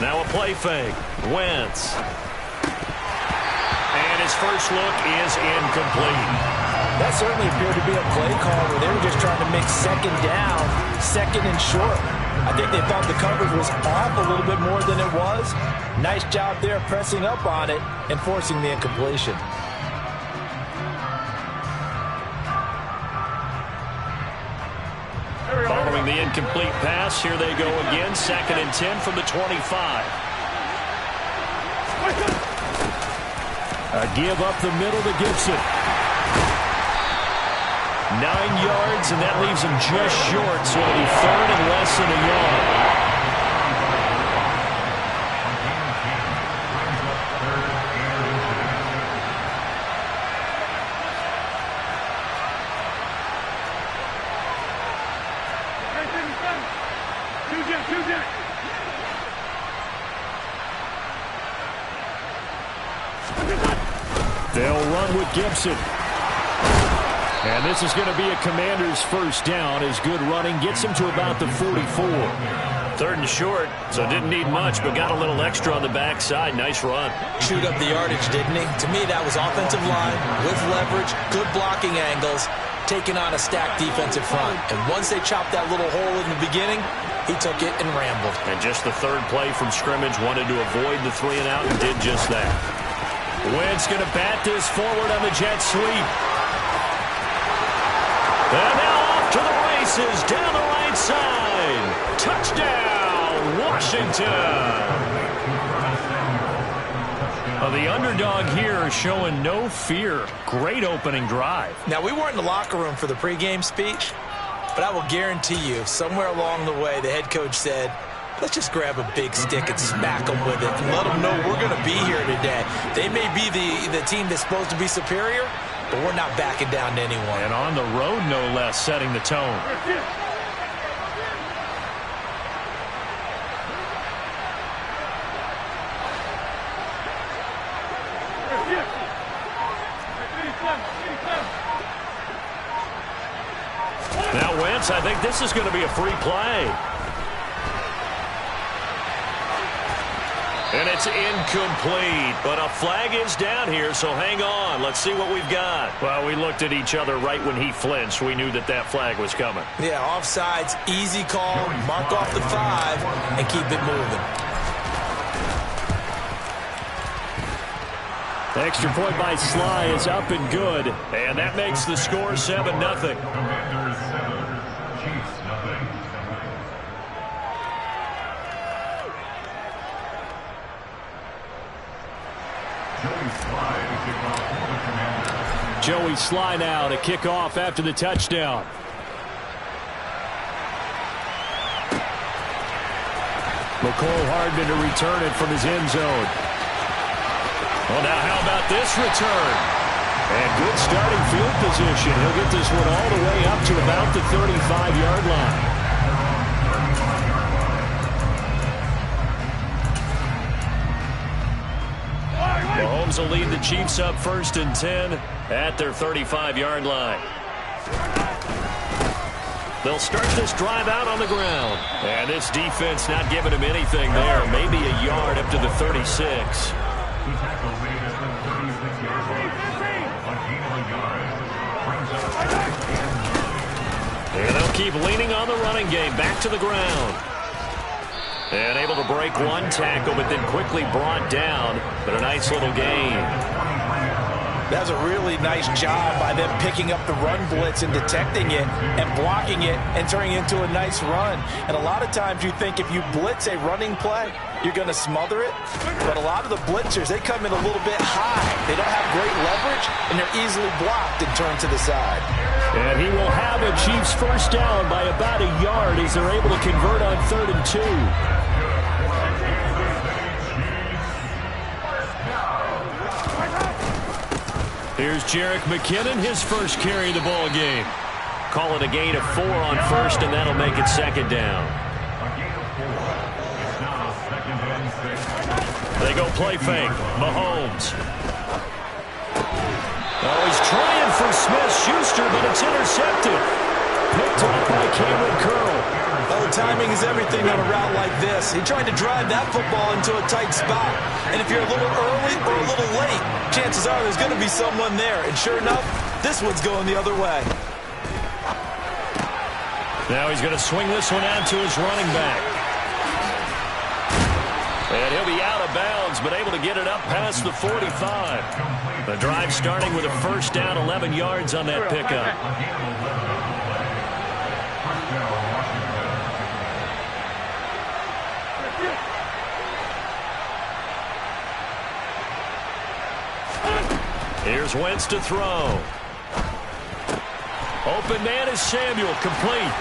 Now a play fake. Wentz. And his first look is incomplete. That certainly appeared to be a play call where they were just trying to make second down, second and short. I think they thought the coverage was off a little bit more than it was. Nice job there pressing up on it and forcing the incompletion. Following the incomplete pass, here they go again. 2nd and 10 from the 25. A give up the middle to Gibson. 9 yards, and that leaves him just short, so it'll be 3rd and less than a yard. They'll run with Gibson. And this is going to be a Commander's first down as good running gets him to about the 44. 3rd and short, so didn't need much, but got a little extra on the backside. Nice run. Chewed up the yardage, didn't he? To me, that was offensive line with leverage, good blocking angles, taking on a stacked defensive front. And once they chopped that little hole in the beginning, he took it and rambled. And just the 3rd play from scrimmage, wanted to avoid the 3 and out and did just that. Wentz going to bat this forward on the jet sweep. And now off to the races down the right side. Touchdown, Washington. Well, the underdog here showing no fear. Great opening drive. Now, we weren't in the locker room for the pregame speech, but I will guarantee you somewhere along the way the head coach said, let's just grab a big stick and smack them with it and let them know we're going to be here today. They may be the team that's supposed to be superior, but we're not backing down to anyone. And on the road, no less, setting the tone. Now Wentz, I think this is going to be a free play. And it's incomplete, but a flag is down here, so hang on. Let's see what we've got. Well, we looked at each other right when he flinched. We knew that that flag was coming. Yeah, offsides, easy call, mark off the 5, and keep it moving. The extra point by Sly is up and good, and that makes the score 7-0. Commanders 7, Chiefs 0. Joey Sly now to kick off after the touchdown. McCole Hardman to return it from his end zone. Well, now how about this return? And good starting field position. He'll get this one all the way up to about the 35-yard line. Mahomes will lead the Chiefs up 1st and 10 at their 35-yard line. They'll start this drive out on the ground. And this defense not giving him anything there. Maybe a yard up to the 36. And they'll keep leaning on the running game. Back to the ground. And able to break one tackle, but then quickly brought down. But a nice little gain. That was a really nice job by them picking up the run blitz and detecting it and blocking it and turning it into a nice run. And a lot of times you think if you blitz a running play, you're going to smother it. But a lot of the blitzers, they come in a little bit high. They don't have great leverage, and they're easily blocked and turned to the side. And he will have a Chiefs first down by about a yard as they're able to convert on 3rd and 2. Here's Jerick McKinnon, his first carry of the ball game. Call it a gain of 4 on first, and that'll make it second down. They go play fake. Mahomes. Oh, he's trying for Smith-Schuster, but it's intercepted. Picked up by Cameron Curl. Oh, timing is everything on a route like this. He tried to drive that football into a tight spot. And if you're a little early or a little late, chances are there's going to be someone there. And sure enough, this one's going the other way. Now he's going to swing this one out to his running back. And he'll be out of bounds, but able to get it up past the 45. The drive starting with a first down, 11 yards on that pickup. Here's Wentz to throw. Open man is Samuel, complete.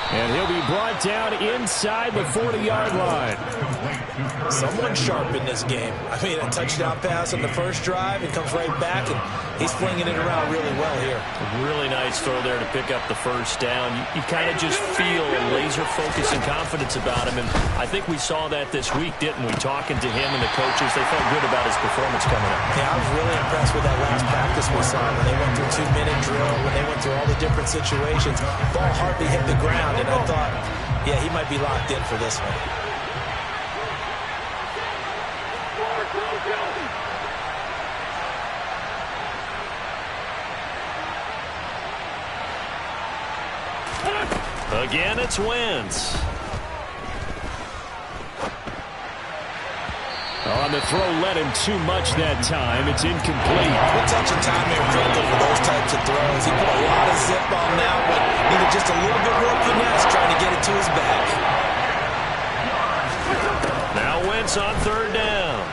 And he'll be brought down inside the 40-yard line. Someone sharp in this game. I mean, a touchdown pass on the first drive. It comes right back, and he's flinging it around really well here. A really nice throw there to pick up the first down. You kind of just feel a laser focus and confidence about him, and I think we saw that this week, didn't we? Talking to him and the coaches, they felt good about his performance coming up. Yeah, I was really impressed with that last practice we saw when they went through 2-minute drill, when they went through all the different situations. Ball hardly hit the ground, and I thought, yeah, he might be locked in for this one. Again, it's Wentz. On the throw, led him too much that time. It's incomplete. Good touch and time there, Drake, for those types of throws. He put a lot of zip on that one. Needed just a little bit more finesse trying to get it to his back. Now Wentz on third down.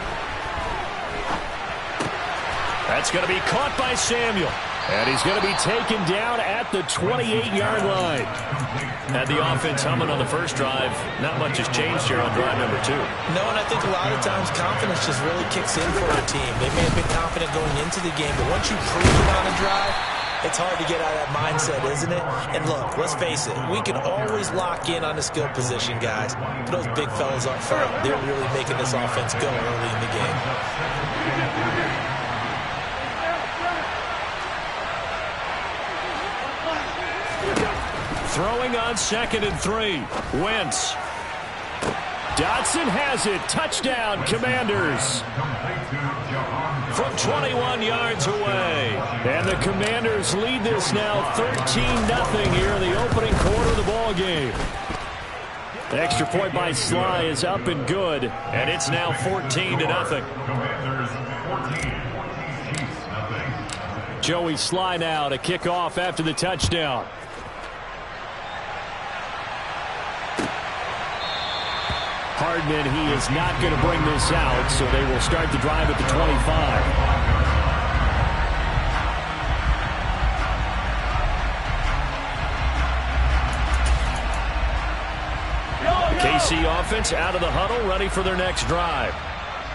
That's going to be caught by Samuel. And he's going to be taken down at the 28-yard line. Had the offense humming on the first drive. Not much has changed here on drive number 2. No, and I think a lot of times confidence just really kicks in for a team. They may have been confident going into the game, but once you prove it on a drive, it's hard to get out of that mindset, isn't it? And look, let's face it, we can always lock in on the skill position, guys. But those big fellas up front, they're really making this offense go early in the game. Throwing on 2nd and 3. Wentz. Dotson has it. Touchdown, Commanders. From 21 yards away. And the Commanders lead this now 13-0 here in the opening quarter of the ball game. The extra point by Sly is up and good. And it's now 14-0. Commanders 14, Joey Sly now to kick off after the touchdown. Hardman, he is not going to bring this out, so they will start the drive at the 25. KC offense out of the huddle, ready for their next drive.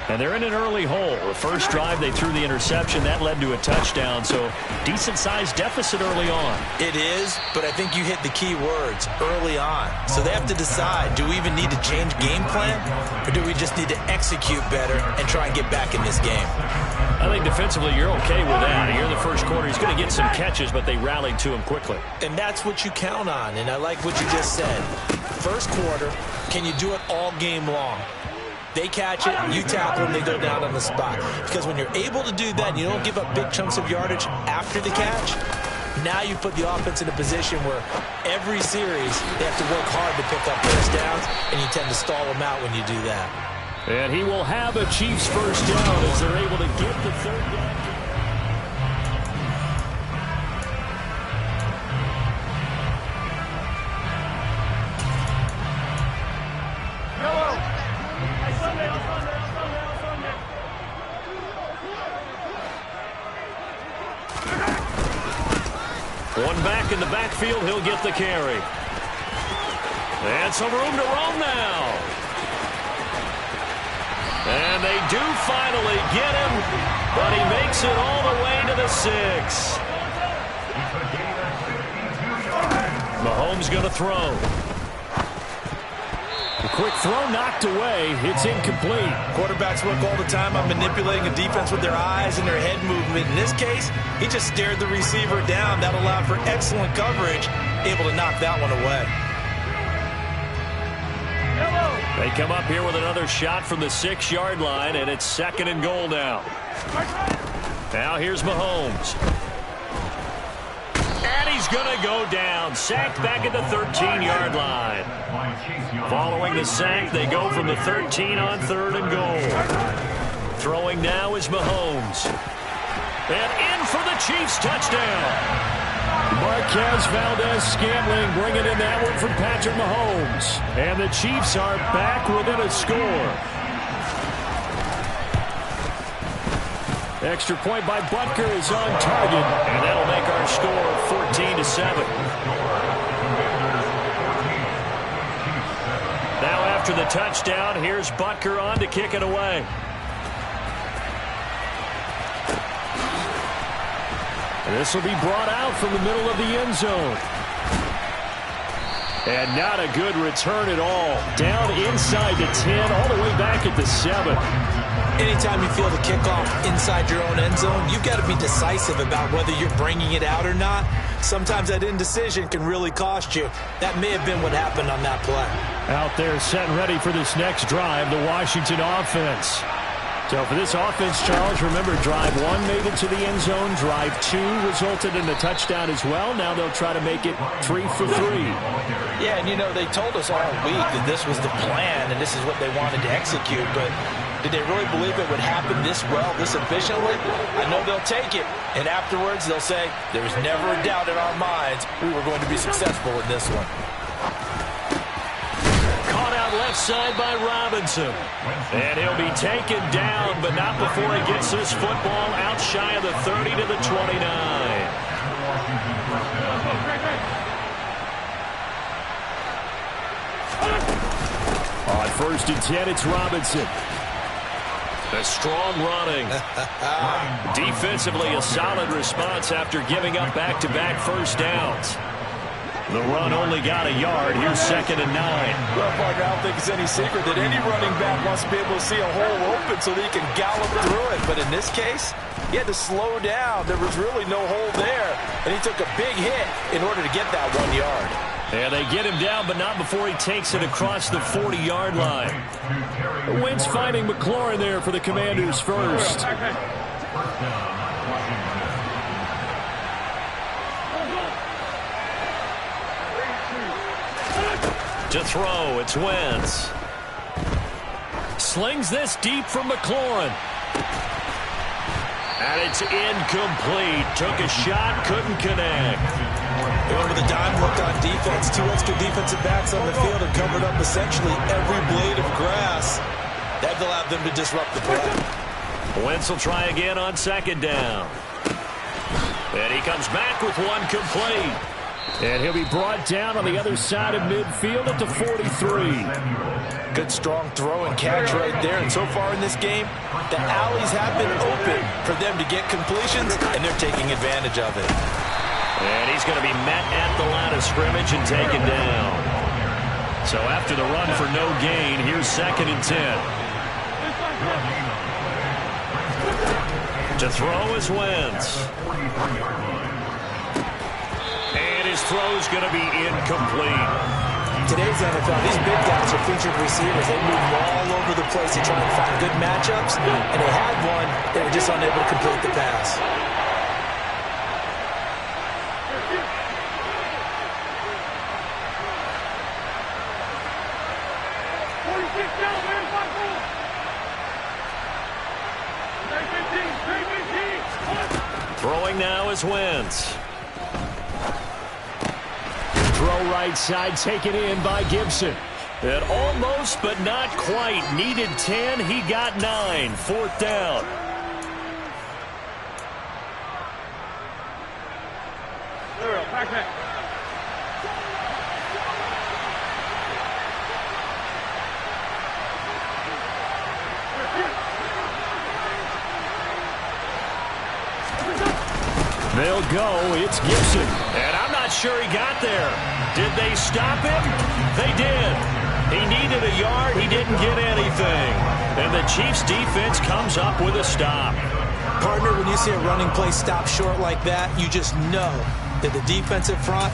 And they're in an early hole. The first drive, they threw the interception. That led to a touchdown, so decent-sized deficit early on. It is, but I think you hit the key words, early on. So they have to decide, do we even need to change game plan, or do we just need to execute better and try and get back in this game? I think defensively you're okay with that. Here in the first quarter, he's going to get some catches, but they rallied to him quickly. And that's what you count on, and I like what you just said. First quarter, can you do it all game long? They catch it, you tackle them, they go down on the spot. Because when you're able to do that, and you don't give up big chunks of yardage after the catch, now you put the offense in a position where every series they have to work hard to pick up first downs, and you tend to stall them out when you do that. And he will have a Chiefs first down as they're able to get the third down. One back in the backfield, he'll get the carry. And some room to roam now. And they do finally get him, but he makes it all the way to the 6. Mahomes going to throw. A quick throw knocked away. It's incomplete. Quarterbacks work all the time on manipulating a defense with their eyes and their head movement. In this case, he just stared the receiver down. That allowed for excellent coverage, able to knock that one away. They come up here with another shot from the 6-yard line, and it's 2nd and goal now. Now here's Mahomes. And he's going to go down. Sacked back at the 13-yard line. Following the sack, they go from the 13 on 3rd and goal. Throwing now is Mahomes. And in for the Chiefs touchdown. Marquez Valdez-Scantling bringing in that one from Patrick Mahomes. And the Chiefs are back within a score. Extra point by Butker is on target, and that'll make our score 14-7. Now after the touchdown, here's Butker on to kick it away. This will be brought out from the middle of the end zone. And not a good return at all. Down inside the 10, all the way back at the 7. Anytime you feel the kickoff inside your own end zone, you've got to be decisive about whether you're bringing it out or not. Sometimes that indecision can really cost you. That may have been what happened on that play. Out there set and ready for this next drive, the Washington offense. So for this offense, Charles, remember, drive 1 made it to the end zone. Drive 2 resulted in a touchdown as well. Now they'll try to make it 3 for 3. Yeah, and you know, they told us all week that this was the plan and this is what they wanted to execute. But did they really believe it would happen this well, this efficiently? I know they'll take it. And afterwards, they'll say, there was never a doubt in our minds we were going to be successful in this one. Left side by Robinson. And he'll be taken down, but not before he gets this football out shy of the 30 to the 29. On 1st and 10, it's Robinson. A strong running. Defensively, a solid response after giving up back-to-back first downs. The run only got a yard. Here's 2nd and 9. Well, partner, I don't think it's any secret that any running back wants to be able to see a hole open so that he can gallop through it. But in this case, he had to slow down. There was really no hole there. And he took a big hit in order to get that 1 yard. And they get him down, but not before he takes it across the 40-yard line. Wentz finding McLaurin there for the Commanders first. To throw, it's Wentz. Slings this deep from McLaurin. And it's incomplete. Took a shot, couldn't connect. Going with a dime look on defense. 2 extra defensive backs on the field and covered up essentially every blade of grass. That allowed them to disrupt the play. Wentz will try again on 2nd down. And he comes back with one complete. And he'll be brought down on the other side of midfield at the 43. Good strong throw and catch right there. And so far in this game, the alleys have been open for them to get completions, and they're taking advantage of it. And he's going to be met at the line of scrimmage and taken down. So after the run for no gain, here's 2nd and 10. To throw is Wentz. And his throw's going to be incomplete. Today's NFL, these big guys are featured receivers. They move all over the place to try and find good matchups. And they had one. They were just unable to complete the pass. Throwing now is Wentz. Throw right side, taken in by Gibson. And almost, but not quite. Needed 10, he got 9. 4th down. They'll go. It's Gibson. And I'm not sure he got there. Did they stop him? They did. He needed a yard. He didn't get anything. And the Chiefs defense comes up with a stop. Partner, when you see a running play stop short like that, you just know that the defensive front,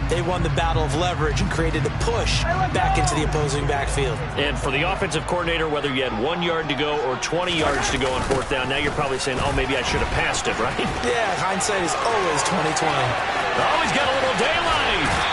they won the battle of leverage and created a push back into the opposing backfield. And for the offensive coordinator, whether you had 1 yard to go or 20 yards to go on fourth down, now you're probably saying, oh, maybe I should have passed it, right? Yeah, hindsight is always 20/20. Oh, he's got a little daylight.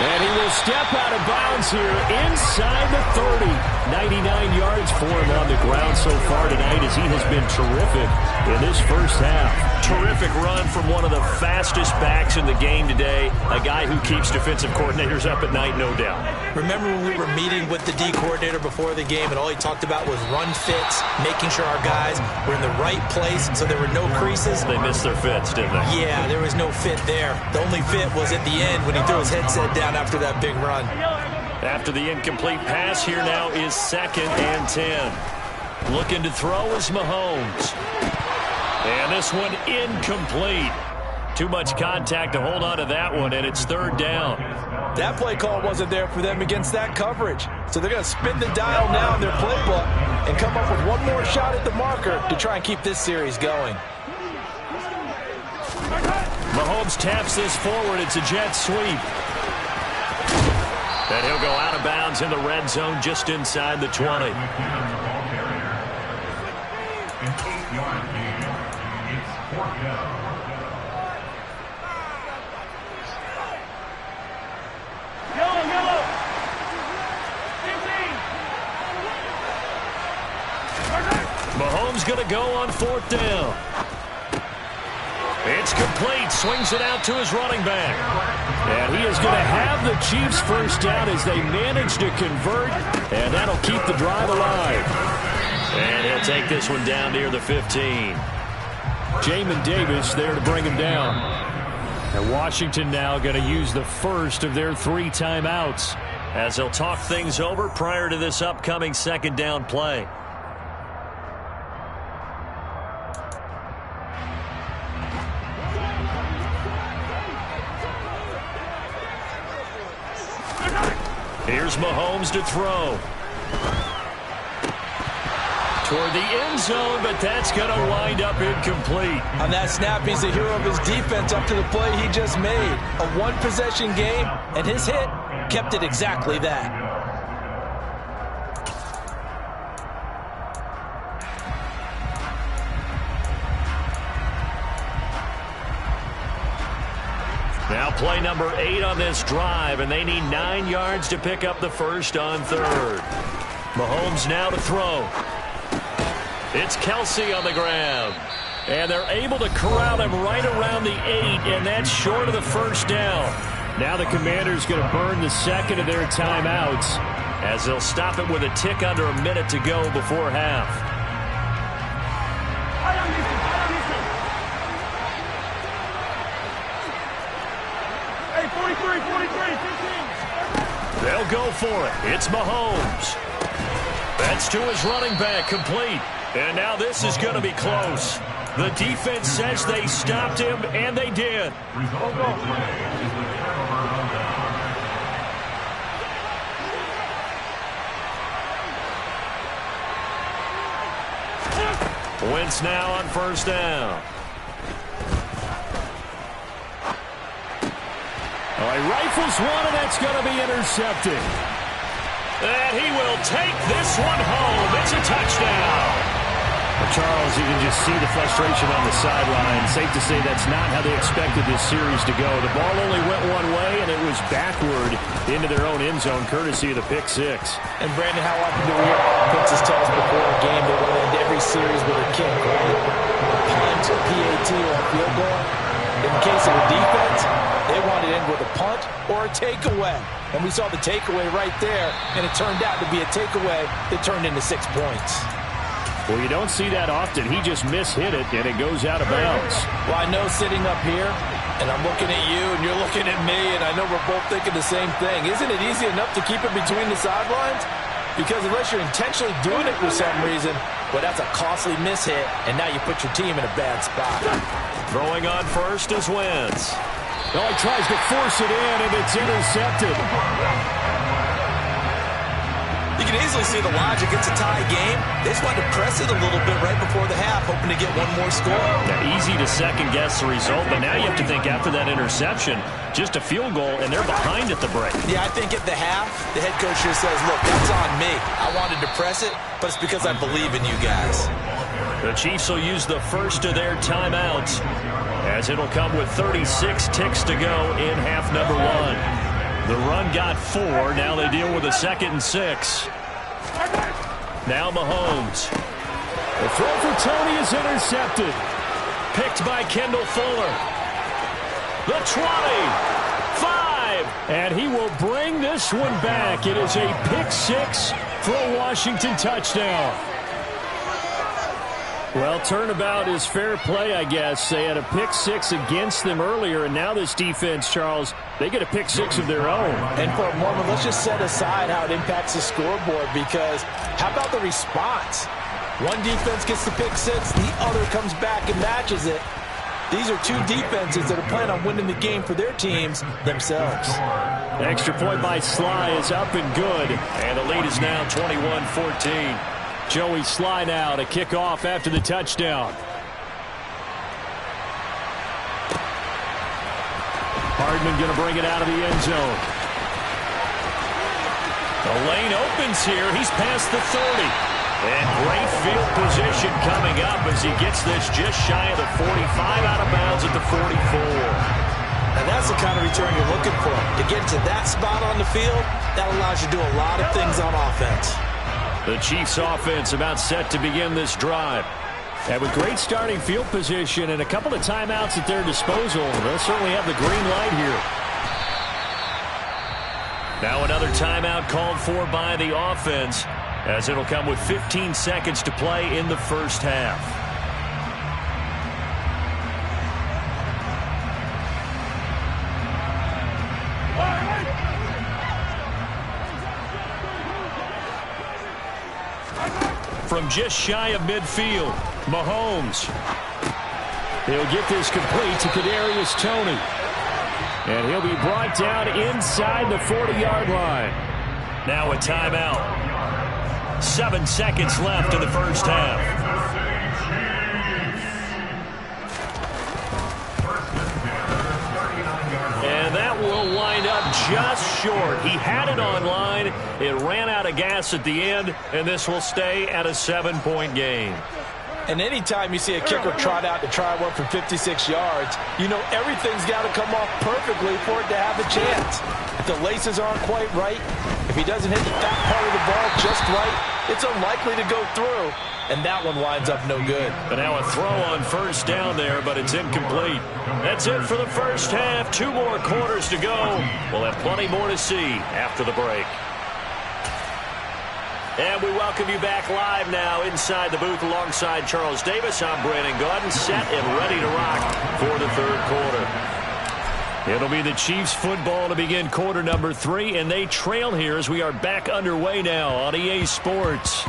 And he will step out of bounds here inside the 30. 99 yards for him on the ground so far tonight as he has been terrific in this first half. Terrific run from one of the fastest backs in the game today. A guy who keeps defensive coordinators up at night, no doubt. Remember when we were meeting with the D coordinator before the game and all he talked about was run fits, making sure our guys were in the right place so there were no creases? They missed their fits, didn't they? Yeah, there was no fit there. The only fit was at the end when he threw his headset down after that big run. After the incomplete pass, here now is 2nd and 10. Looking to throw is Mahomes. And this one incomplete. Too much contact to hold on to that one, and it's 3rd down. That play call wasn't there for them against that coverage. So they're going to spin the dial now in their playbook and come up with one more shot at the marker to try and keep this series going. Mahomes taps this forward. It's a jet sweep. And he'll go out of bounds in the red zone just inside the 20. An 8-yard gain. It's 4th down. Mahomes going to go on 4th down. It's complete. Swings it out to his running back. And he is going to have the Chiefs first down as they manage to convert. And that'll keep the drive alive. And he'll take this one down near the 15. Jamin Davis there to bring him down. And Washington now going to use the first of their 3 timeouts as they'll talk things over prior to this upcoming 2nd down play. Here's Mahomes to throw. Toward the end zone, but that's going to wind up incomplete. On that snap, he's the hero of his defense up to the play he just made. A one-possession game, and his hit kept it exactly that. Now play number 8 on this drive, and they need 9 yards to pick up the first on 3rd. Mahomes now to throw. It's Kelsey on the ground. And they're able to corral him right around the 8, and that's short of the first down. Now the Commanders going to burn the 2nd of their timeouts as they'll stop it with a tick under a minute to go before half. They'll go for it. It's Mahomes. That's to his running back, complete. And now this is going to be close. The defense says they stopped him, and they did. Wentz now on first down. He rifles one, and that's going to be intercepted. And he will take this one home. It's a touchdown. Well, Charles, you can just see the frustration on the sideline. Safe to say that's not how they expected this series to go. The ball only went one way, and it was backward into their own end zone, courtesy of the pick 6. And, Brandon, how often do we hear coaches tell us before a game they want to end every series with a kick, right? A punt, a PAT, or a field goal. In the case of the defense, they wanted to end with a punt or a takeaway. And we saw the takeaway right there, and it turned out to be a takeaway that turned into 6 points. Well, you don't see that often. He just mishit it, and it goes out of bounds. Well, I know sitting up here, and I'm looking at you, and you're looking at me, and I know we're both thinking the same thing. Isn't it easy enough to keep it between the sidelines? Because unless you're intentionally doing it for some reason, well, that's a costly mishit, and now you put your team in a bad spot. Throwing on first is Wentz. Well, he tries to force it in, and it's intercepted. You can easily see the logic. It's a tie game. They just wanted to press it a little bit right before the half, hoping to get one more score. Now, easy to second-guess the result, but now you have to think after that interception, just a field goal, and they're behind at the break. Yeah, I think at the half, the head coach just says, look, that's on me. I wanted to press it, but it's because I believe in you guys. The Chiefs will use the first of their timeouts, as it'll come with 36 ticks to go in half number one. The run got 4. Now they deal with a 2nd and 6. Now Mahomes. The throw for Tony is intercepted. Picked by Kendall Fuller. The 20. 5. And he will bring this one back. It is a pick 6 for a Washington touchdown. Well, turnabout is fair play, I guess. They had a pick 6 against them earlier, and now this defense, Charles, they get a pick 6 of their own. And for a moment, let's just set aside how it impacts the scoreboard, because how about the response? One defense gets the pick 6, the other comes back and matches it. These are two defenses that are planning on winning the game for their teams themselves. The extra point by Sly is up and good, and the lead is now 21-14. Joey Sly now to kick off after the touchdown. Hardman going to bring it out of the end zone. The lane opens here. He's past the 30. And great field position coming up as he gets this just shy of the 45, out of bounds at the 44. And that's the kind of return you're looking for. To get to that spot on the field, that allows you to do a lot of things on offense. The Chiefs offense about set to begin this drive. And with great starting field position and a couple of timeouts at their disposal, they'll certainly have the green light here. Now another timeout called for by the offense, as it'll come with 15 seconds to play in the first half. From just shy of midfield, Mahomes. He'll get this complete to Kadarius Toney. And he'll be brought down inside the 40-yard line. Now a timeout. 7 seconds left in the first half. And that will wind up just short. He had it on line. It ran out of gas at the end, and this will stay at a 7-point game. And anytime you see a kicker trot out to try one from 56 yards, you know everything's got to come off perfectly for it to have a chance. If the laces aren't quite right, if he doesn't hit that part of the ball just right, it's unlikely to go through. And that one winds up no good. But now a throw on first down there, but it's incomplete. That's it for the first half. 2 more quarters to go. We'll have plenty more to see after the break. And we welcome you back live now inside the booth alongside Charles Davis. I'm Brandon Gaudin, set and ready to rock for the third quarter. It'll be the Chiefs football to begin quarter number 3, and they trail here as we are back underway now on EA Sports.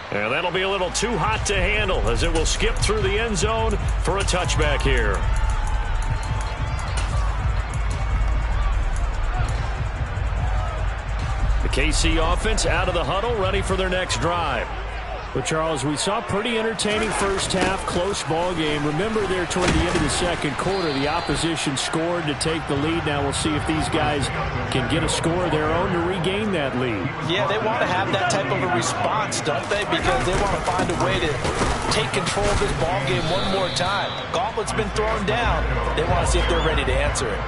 And that'll be a little too hot to handle as it will skip through the end zone for a touchback here. The KC offense out of the huddle, ready for their next drive. Well, Charles, we saw a pretty entertaining first half, close ball game. Remember there toward the end of the second quarter, the opposition scored to take the lead. Now we'll see if these guys can get a score of their own to regain that lead. Yeah, they want to have that type of a response, don't they? Because they want to find a way to take control of this ball game one more time. Gauntlet's been thrown down. They want to see if they're ready to answer it.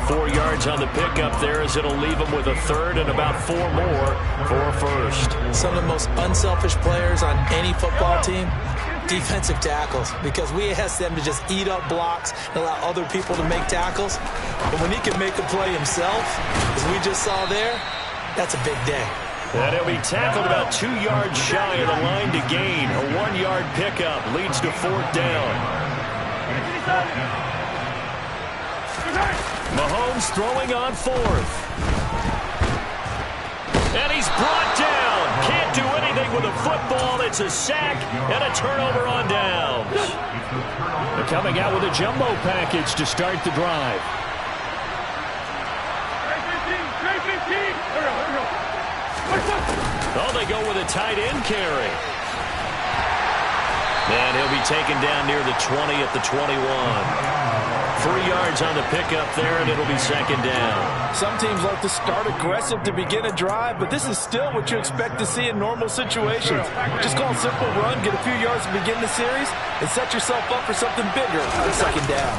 4 yards on the pickup there as it'll leave them with a third and about 4 more for a first. Some of the most unselfish players on any football team, defensive tackles, because we ask them to just eat up blocks and allow other people to make tackles. But when he can make a play himself, as we just saw there, that's a big day. And he'll be tackled about 2 yards shy of the line to gain. A 1-yard pickup leads to 4th down. Mahomes throwing on 4th. And he's brought down. Can't do anything with a football. It's a sack and a turnover on downs. Coming out with a jumbo package to start the drive. Oh, they go with a tight end carry. And he'll be taken down near the 20 at the 21. 3 yards on the pickup there, and it'll be second down. Some teams like to start aggressive to begin a drive, but this is still what you expect to see in normal situations. Just call a simple run, get a few yards to begin the series, and set yourself up for something bigger on second down.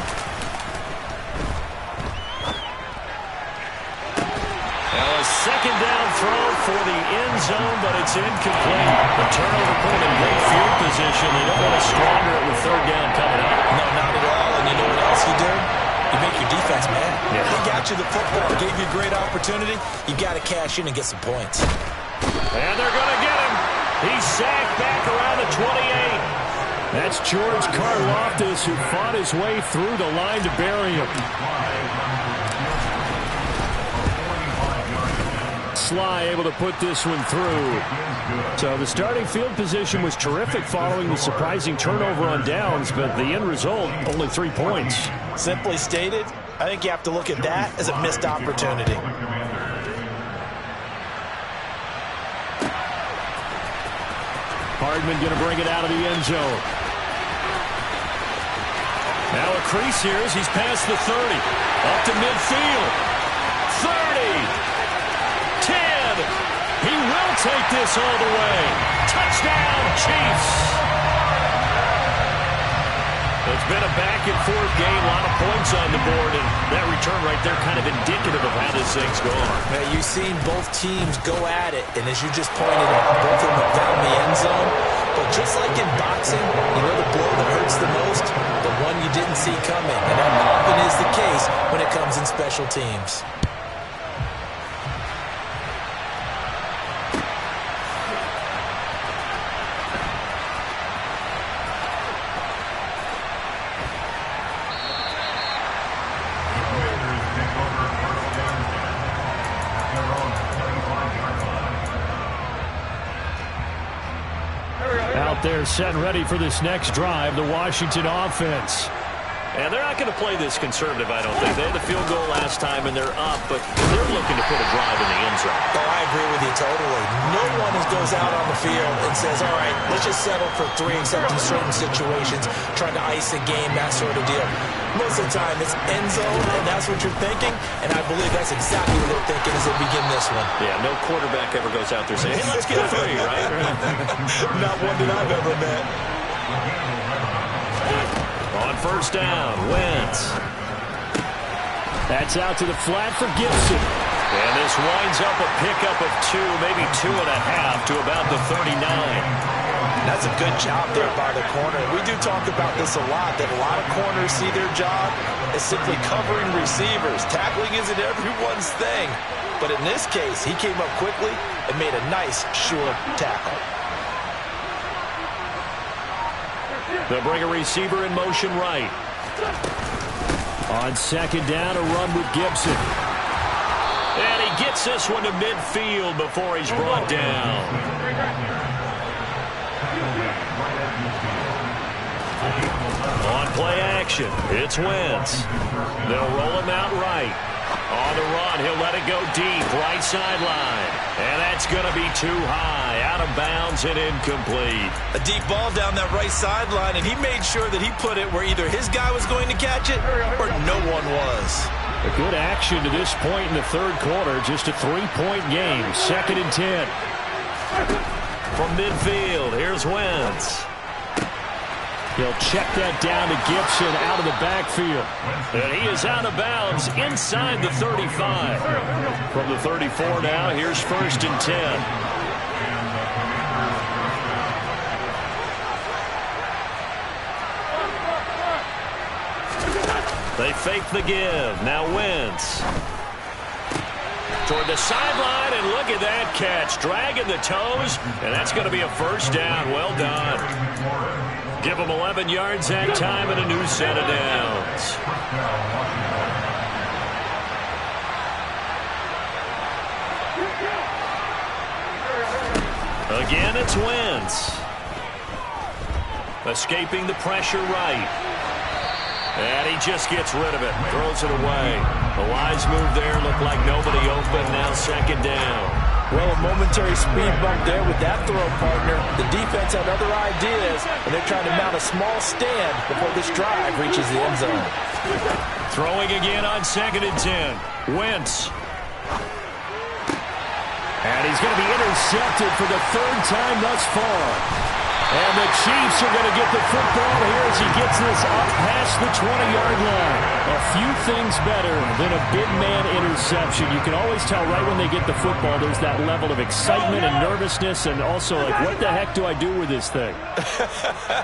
Now a second down throw for the end zone, but it's incomplete. The turnover put them in great field position. They don't want to squander it with third down coming up. No, not at all. And you know what else you do? You make your defense mad. Yeah. They got you the football, gave you a great opportunity. You got to cash in and get some points. And they're going to get him. He's sacked back around the 28. That's George Karlaftis, who fought his way through the line to bury him. Sly able to put this one through. So the starting field position was terrific following the surprising turnover on downs, but the end result, only 3 points. Simply stated, I think you have to look at that as a missed opportunity. Hardman going to bring it out of the end zone. Now a crease here as he's past the 30. Up to midfield. 30. 10. He will take this all the way. Touchdown, Chiefs. It's been a back-and-forth game, a lot of points on the board, and that return right there kind of indicative of how this thing's going. Man, you've seen both teams go at it, and as you just pointed out, both of them have found the end zone. But just like in boxing, you know the blow that hurts the most? The one you didn't see coming, and that often is the case when it comes in special teams. They're set and ready for this next drive, the Washington offense. And they're not going to play this conservative, I don't think. They had the field goal last time, and they're up, but they're looking to put a drive in the end zone. Oh, I agree with you totally. No one goes out on the field and says, all right, let's just settle for 3, except in certain situations, trying to ice a game, that sort of deal. Most of the time, it's end zone, and that's what you're thinking, and I believe that's exactly what they're thinking as they begin this one. Yeah, no quarterback ever goes out there saying, hey, let's get 3, right? Not one that I've ever met. On first down, Wentz. That's out to the flat for Gibson. And this winds up a pickup of 2, maybe 2.5 to about the 39. That's a good job there by the corner. We do talk about this a lot, that a lot of corners see their job as simply covering receivers. Tackling isn't everyone's thing. But in this case, he came up quickly and made a nice, sure tackle. They'll bring a receiver in motion right. On second down, a run with Gibson. And he gets this one to midfield before he's brought down. On play action, it's Wentz. They'll roll him out right. On the run, he'll let it go deep, right sideline. And that's going to be too high, out of bounds and incomplete. A deep ball down that right sideline, and he made sure that he put it where either his guy was going to catch it or no one was. A good action to this point in the third quarter, just a 3-point game, 2nd and 10. From midfield, here's Wentz. He'll check that down to Gibson out of the backfield. And he is out of bounds inside the 35. From the 34 now, here's 1st and 10. They fake the give. Now Wentz. Toward the sideline, and look at that catch. Dragging the toes, and that's going to be a first down. Well done. Give them 11 yards that time and a new set of downs. Again, it's Wentz. Escaping the pressure right. And he just gets rid of it, throws it away. The wise move there, looked like nobody open, now second down. Well, a momentary speed bump there with that throw, partner. The defense had other ideas, and they're trying to mount a small stand before this drive reaches the end zone. Throwing again on 2nd and 10. Wentz. And he's going to be intercepted for the 3rd time thus far. And the Chiefs are going to get the football here as he gets this up past the 20-yard line. A few things better than a big man interception. You can always tell right when they get the football, there's that level of excitement and nervousness, and also like, what the heck do I do with this thing?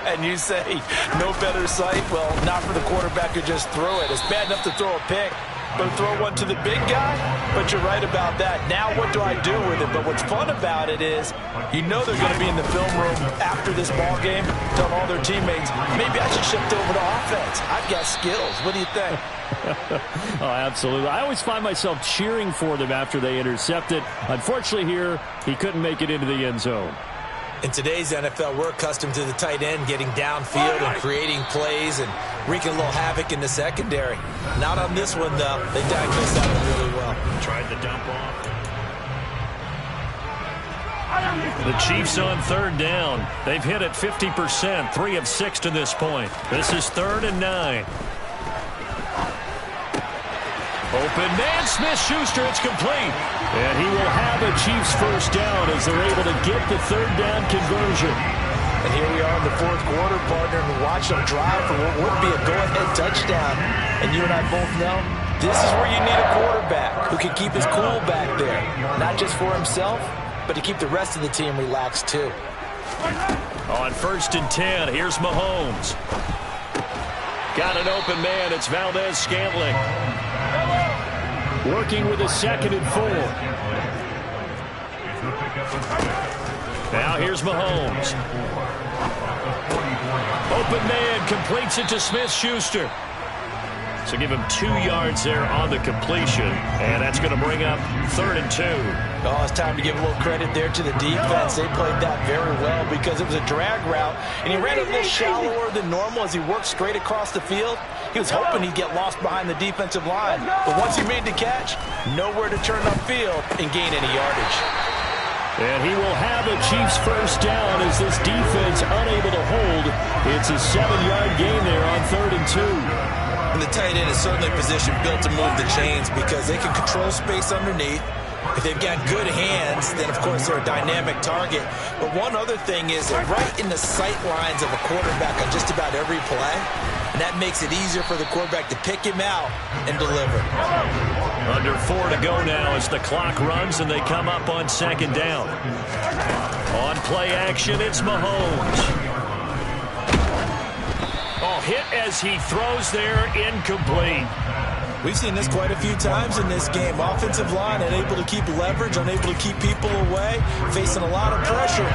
And you say, no better sight? Well, not for the quarterback who just threw it. It's bad enough to throw a pick, but throw one to the big guy? But you're right about that. Now what do I do with it? But what's fun about it is, you know they're going to be in the film room after this ball game, telling all their teammates, maybe I should shift over to offense. I've got skills. What do you think? Oh, absolutely. I always find myself cheering for them after they intercept it. Unfortunately here, he couldn't make it into the end zone. In today's NFL, we're accustomed to the tight end getting downfield and creating plays and wreaking a little havoc in the secondary. Not on this one, though. They diagnosed that one really well. Tried the dump off. The Chiefs on 3rd down. They've hit it 50%, 3 of 6 to this point. This is 3rd and 9. Open man, Smith-Schuster, it's complete. And he will have a Chiefs 1st down as they're able to get the 3rd down conversion. And here we are in the 4th quarter, partner, and watch them drive for what would be a go-ahead touchdown. And you and I both know, this is where you need a quarterback who can keep his cool back there. Not just for himself, but to keep the rest of the team relaxed, too. On 1st and 10, here's Mahomes. Got an open man, it's Valdez-Scantling. Working with a 2nd and 4. Now here's Mahomes. Open man, completes it to Smith-Schuster. So give him 2 yards there on the completion. And that's going to bring up 3rd and 2. Oh, it's time to give a little credit there to the defense. They played that very well because it was a drag route, and he ran a little shallower than normal as he worked straight across the field. He was hoping he'd get lost behind the defensive line. But once he made the catch, nowhere to turn upfield and gain any yardage. And he will have a Chiefs 1st down as this defense unable to hold. It's a 7-yard gain there on 3rd and 2. And the tight end is certainly a position built to move the chains because they can control space underneath. If they've got good hands, then, of course, they're a dynamic target. But one other thing is they're right in the sight lines of a quarterback on just about every play. And that makes it easier for the quarterback to pick him out and deliver. Under 4 to go now as the clock runs and they come up on 2nd down. On play action, it's Mahomes. Oh, hit as he throws there, incomplete. We've seen this quite a few times in this game. Offensive line unable to keep leverage, unable to keep people away, facing a lot of pressure.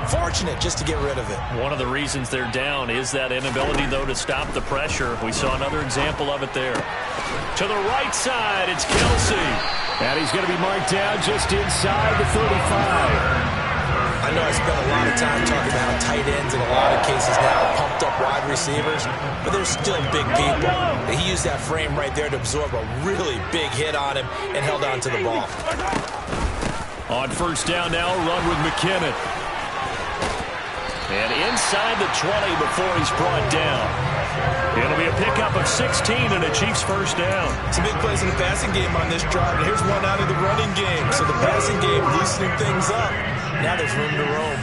Fortunate just to get rid of it. One of the reasons they're down is that inability, though, to stop the pressure. We saw another example of it there. To the right side, it's Kelsey. And he's going to be marked down just inside the 35. I know I spent a lot of time talking about how tight ends in a lot of cases now are pumped up wide receivers, but they're still big people. He used that frame right there to absorb a really big hit on him and held on to the ball. On 1st down now, run with McKinnon. And inside the 20 before he's brought down. It'll be a pickup of 16 and a Chiefs 1st down. Some big plays in the passing game on this drive, and here's one out of the running game. So the passing game loosening things up. Now there's room to roam.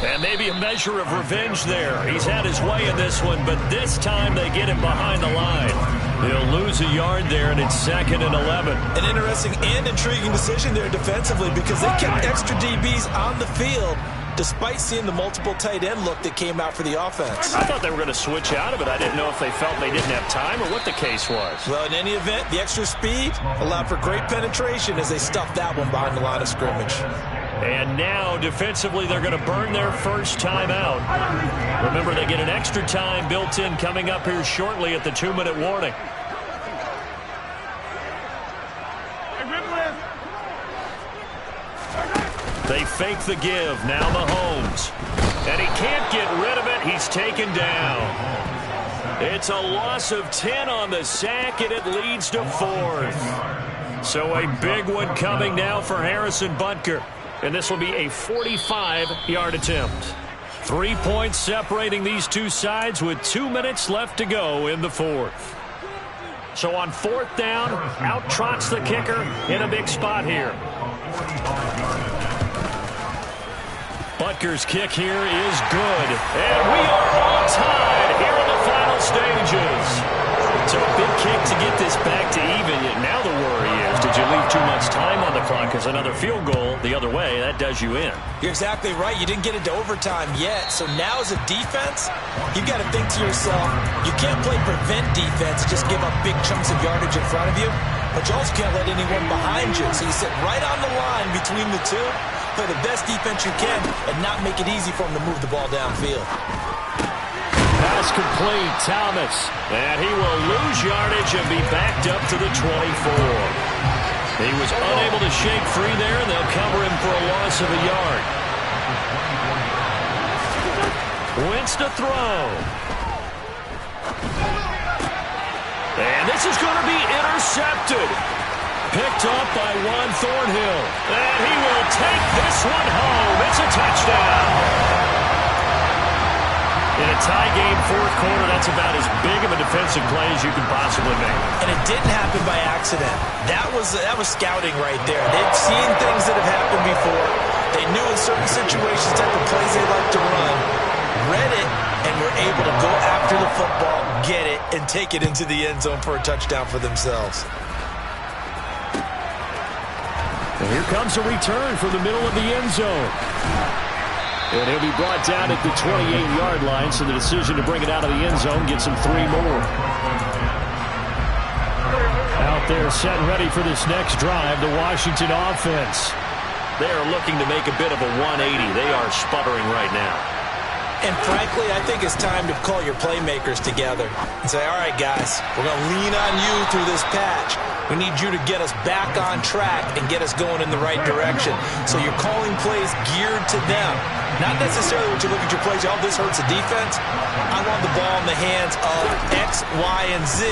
And maybe a measure of revenge there. He's had his way in this one, but this time they get him behind the line. They'll lose a yard there, and it's 2nd and 11. An interesting and intriguing decision there defensively because they kept extra DBs on the field despite seeing the multiple tight end look that came out for the offense. I thought they were going to switch out of it. I didn't know if they felt they didn't have time or what the case was. Well, in any event, the extra speed allowed for great penetration as they stuffed that one behind the line of scrimmage. And now, defensively, they're going to burn their first time out. Remember, they get an extra time built in coming up here shortly at the 2-minute warning. They They fake the give. Now Mahomes. And he can't get rid of it. He's taken down. It's a loss of 10 on the sack, and it leads to 4th. So a big one coming now for Harrison Butker. And this will be a 45-yard attempt. 3 points separating these two sides with 2 minutes left to go in the 4th. So on 4th down, out trots the kicker in a big spot here. Butker's kick here is good. And we are all tied here in the final stages. So a big kick to get this back to even. Now the worry is, did you leave too much time on the clock? Because another field goal the other way, that does you in. You're exactly right. You didn't get into overtime yet. So now as a defense, you've got to think to yourself, you can't play prevent defense and just give up big chunks of yardage in front of you. But you also can't let anyone behind you. So you sit right on the line between the two, play the best defense you can, and not make it easy for them to move the ball downfield. Pass complete, Thomas. And he will lose yardage and be backed up to the 24. He was unable to shake free there, and they'll cover him for a loss of a yard. Wentz to throw. And this is going to be intercepted. Picked up by Juan Thornhill. And he will take this one home. It's a touchdown. In a tie game, 4th quarter, that's about as big of a defensive play as you can possibly make. And it didn't happen by accident. That was scouting right there. They've seen things that have happened before. They knew in certain situations type of plays they like to run, read it, and were able to go after the football, get it, and take it into the end zone for a touchdown for themselves. And here comes a return from the middle of the end zone. And he'll be brought down at the 28-yard line, so the decision to bring it out of the end zone gets him 3 more. Out there set and ready for this next drive, the Washington offense. They are looking to make a bit of a 180. They are sputtering right now. And frankly, I think it's time to call your playmakers together and say, all right, guys, we're going to lean on you through this patch. We need you to get us back on track and get us going in the right direction. So you're calling plays geared to them. Not necessarily when you look at your plays, oh, this hurts the defense. I want the ball in the hands of X, Y, and Z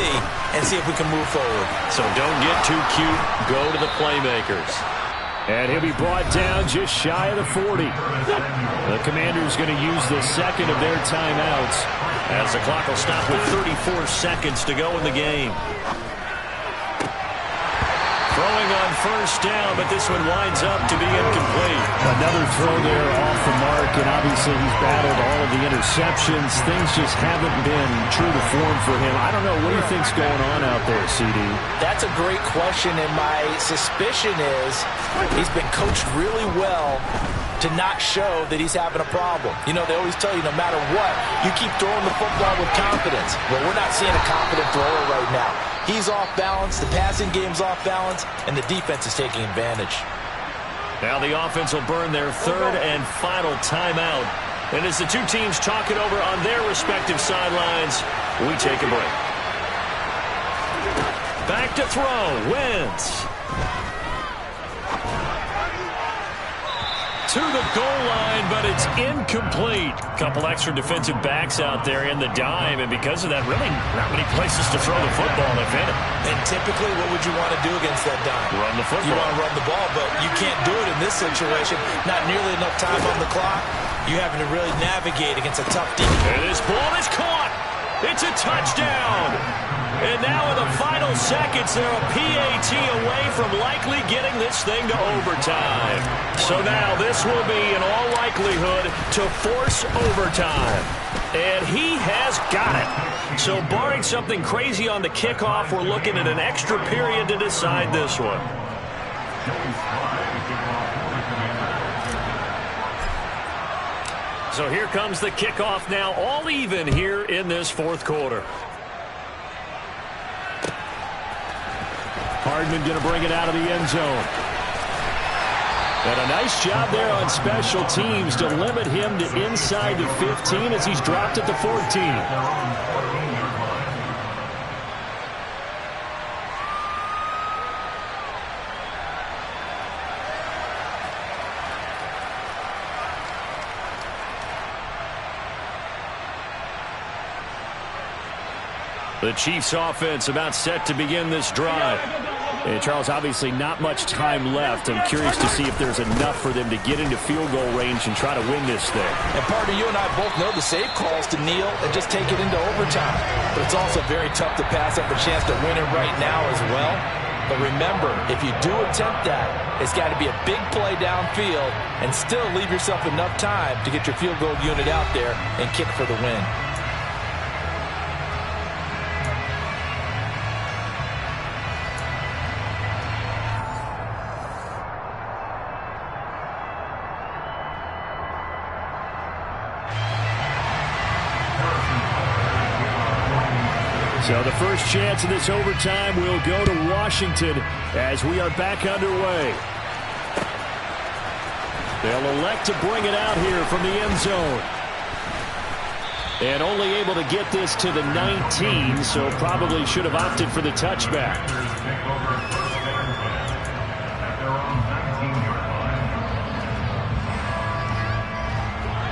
and see if we can move forward. So don't get too cute. Go to the playmakers. And he'll be brought down just shy of the 40. The Commanders going to use the second of their timeouts as the clock will stop with 34 seconds to go in the game. Throwing on 1st down, but this one winds up to be incomplete. Another throw there off the mark, and obviously he's battled all of the interceptions. Things just haven't been true to form for him. I don't know. What do you think's going on out there, CD? That's a great question, and my suspicion is he's been coached really well to not show that he's having a problem. You know, they always tell you no matter what, you keep throwing the football with confidence. Well, we're not seeing a confident thrower right now. He's off balance, the passing game's off balance, and the defense is taking advantage. Now the offense will burn their 3rd and final timeout. And as the two teams talk it over on their respective sidelines, we take a break. Back to throw, Wentz. To the goal line, but it's incomplete. Couple extra defensive backs out there in the dime, and because of that, really not many places to throw the football, if any. And typically, what would you want to do against that dime? Run the football. You want to run the ball, but you can't do it in this situation. Not nearly enough time on the clock. You're having to really navigate against a tough defense. And this ball is caught. It's a touchdown. And now in the final seconds, they're a PAT away from likely getting this thing to overtime. So now this will be, in all likelihood, to force overtime. And he has got it. So barring something crazy on the kickoff, we're looking at an extra period to decide this one. So here comes the kickoff now, all even here in this 4th quarter. Hardman going to bring it out of the end zone. And a nice job there on special teams to limit him to inside the 15 as he's dropped at the 14. The Chiefs offense about set to begin this drive. And Charles, obviously not much time left. I'm curious to see if there's enough for them to get into field goal range and try to win this thing. And partner, you and I both know the safe calls to kneel and just take it into overtime. But it's also very tough to pass up a chance to win it right now as well. But remember, if you do attempt that, it's got to be a big play downfield and still leave yourself enough time to get your field goal unit out there and kick for the win. So the first chance of this overtime will go to Washington as we are back underway. They'll elect to bring it out here from the end zone. And only able to get this to the 19, so probably should have opted for the touchback.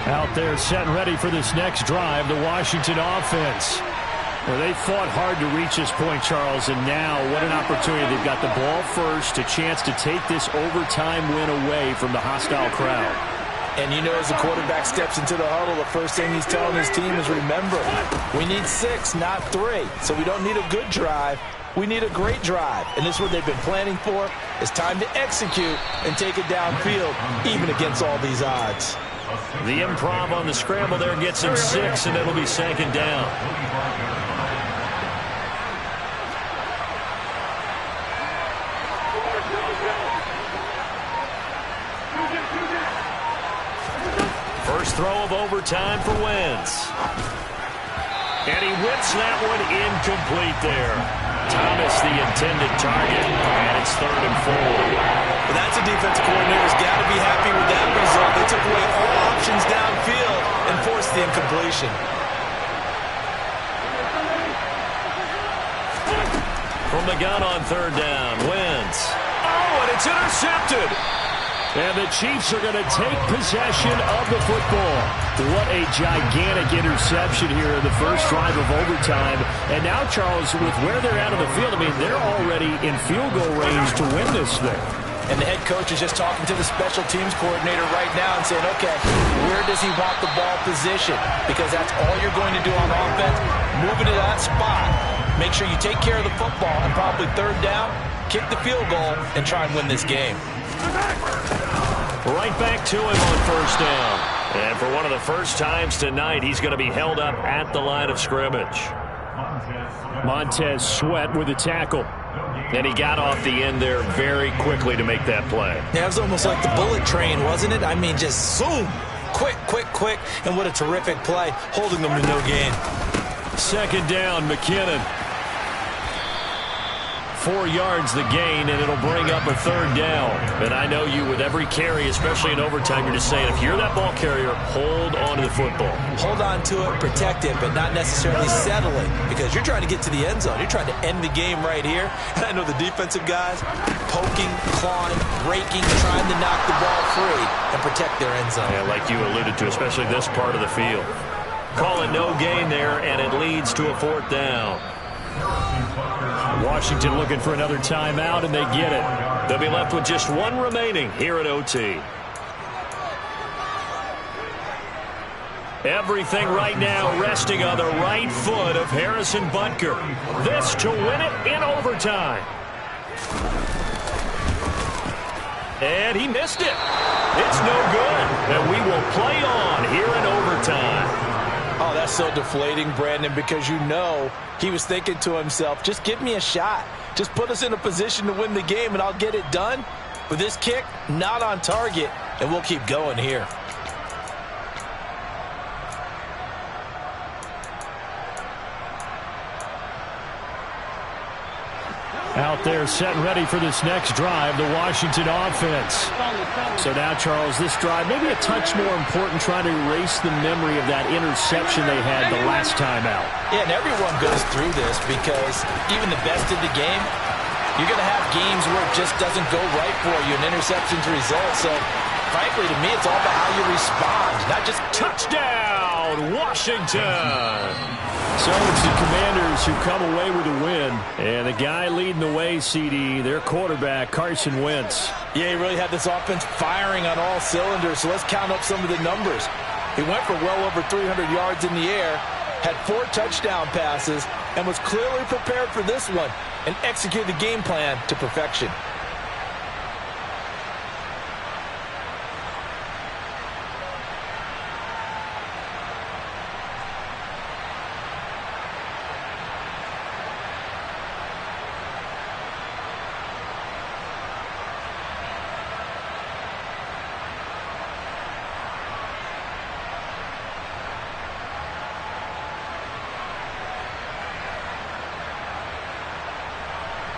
Out there set and ready for this next drive, the Washington offense. Well, they fought hard to reach this point, Charles, and now what an opportunity. They've got the ball first, a chance to take this overtime win away from the hostile crowd. And you know, as the quarterback steps into the huddle, the first thing he's telling his team is, remember, we need 6, not 3. So we don't need a good drive. We need a great drive. And this is what they've been planning for. It's time to execute and take it downfield, even against all these odds. The improv on the scramble there gets him 6, and it'll be second down. First throw of overtime for Wentz. And he whips that one incomplete there. Thomas the intended target, and it's 3rd and 4. Well, that's a defensive coordinator's got to be happy with that result. They took away all options downfield and forced the incompletion. From the gun on 3rd down, Wentz. Oh, and it's intercepted. And the Chiefs are going to take possession of the football. What a gigantic interception here in the first drive of overtime. And now, Charles, with where they're out of the field, I mean, they're already in field goal range to win this thing. And the head coach is just talking to the special teams coordinator right now and saying, okay, where does he want the ball positioned? Because that's all you're going to do on offense. Move it to that spot. Make sure you take care of the football, and probably 3rd down, kick the field goal, and try and win this game. Right back to him on 1st down. And for one of the first times tonight, he's going to be held up at the line of scrimmage. Montez Sweat with a tackle. And he got off the end there very quickly to make that play. Yeah, it was almost like the bullet train, wasn't it? I mean, just zoom. Quick, quick, quick. And what a terrific play, holding them to no gain. 2nd down, McKinnon. 4 yards the gain, and it'll bring up a 3rd down. And I know you, with every carry, especially in overtime, you're just saying, if you're that ball carrier, hold on to the football. Hold on to it, protect it, but not necessarily settling, because you're trying to get to the end zone. You're trying to end the game right here. And I know the defensive guys poking, clawing, raking, trying to knock the ball free and protect their end zone. Yeah, like you alluded to, especially this part of the field. Calling no gain there, and it leads to a 4th down. Washington looking for another timeout, and they get it. They'll be left with just 1 remaining here at OT. Everything right now resting on the right foot of Harrison Butker. This to win it in overtime. And he missed it. It's no good. And we will play on here in overtime. Oh, that's so deflating, Brandon, because you know he was thinking to himself, just give me a shot. Just put us in a position to win the game, and I'll get it done. But this kick, not on target, and we'll keep going here. Out there set and ready for this next drive, the Washington offense. So now, Charles, this drive maybe a touch more important, trying to erase the memory of that interception they had the last time out. Yeah, and everyone goes through this because even the best of the game, you're going to have games where it just doesn't go right for you, and interceptions result. So frankly, to me, it's all about how you respond, not just touchdown, Washington. So it's the Commanders who come away with a win. And the guy leading the way, CD, their quarterback, Carson Wentz. Yeah, he really had this offense firing on all cylinders. So let's count up some of the numbers. He went for well over 300 yards in the air, had 4 touchdown passes, and was clearly prepared for this one and executed the game plan to perfection.